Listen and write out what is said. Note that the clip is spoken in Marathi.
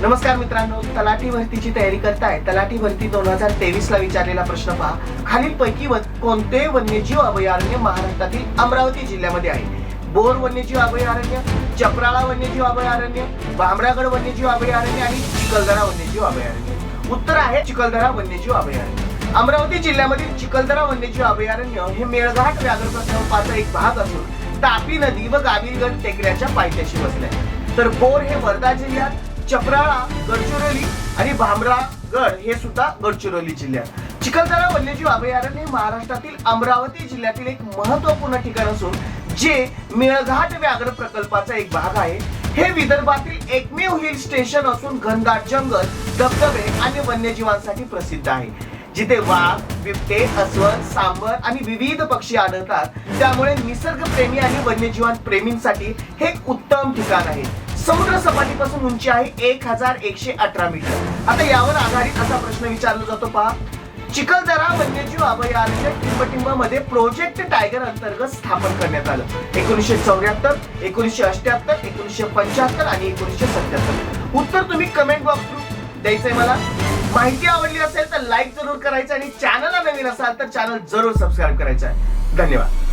नमस्कार मित्रांनो, तलाठी भरतीची तयारी करताय. तलाठी भरती 2023 ला विचारलेला प्रश्न पहा. खालीलपैकी कोणते वन्यजीव अभयारण्य महाराष्ट्रातील अमरावती जिल्ह्यामध्ये आहे? बोर वन्यजीव अभयारण्य, चपराळा वन्यजीव अभयारण्य, भामरागड वन्यजीव अभयारण्य आणि चिखलदरा वन्यजीव अभयारण्य. उत्तर आहे चिखलदरा वन्यजीव अभयारण्य. अमरावती जिल्ह्यामधील चिखलदरा वन्यजीव अभयारण्य हे मेळघाट व्याघ्र प्रकल्पाचा एक भाग असून तापी नदी व गाविलगड टेकड्याच्या पायथ्याशी वसले आहे. तर बोर हे वर्धा जिल्ह्यात, चपराळा गडचिरोली आणि भामरागड हे सुद्धा गडचिरोली जिल्ह्यात. चिखलदरा वन्यजीव अभयारण्य हे महाराष्ट्रातील अमरावती जिल्ह्यातील एक महत्त्वपूर्ण ठिकाण असून जे मेळघाट व्याघ्र प्रकल्पाचा एक भाग आहे. हे विदर्भातील एकमेव हिल स्टेशन असून घनदाट जंगल, धबधबे आणि वन्यजीवांसाठी प्रसिद्ध आहे. जिथे वाघ, बिबटे, अस्वल, सांबर आणि विविध पक्षी आढळतात. त्यामुळे निसर्गप्रेमी आणि वन्यजीवन प्रेमींसाठी हे एक उत्तम ठिकाण आहे. समुद्र सपाटीपासून उंची आहे 1118 मीटर. आता यावर आधारित असा प्रश्न विचारला जातो पहा. चिखलदरा वन्यजीव अभयारण्य टिंबटिंब मध्ये प्रोजेक्ट टायगर अंतर्गत स्थापन करण्यात आलं. 1974, 1978, 1975 आणि 1977. उत्तर तुम्ही कमेंट बॉक्स द्यायचंय मला. माहिती आवडली असेल तर लाईक जरूर करायचं आणि चॅनलला नवीन असाल तर चॅनल जरूर सबस्क्राईब करायचं आहे. धन्यवाद.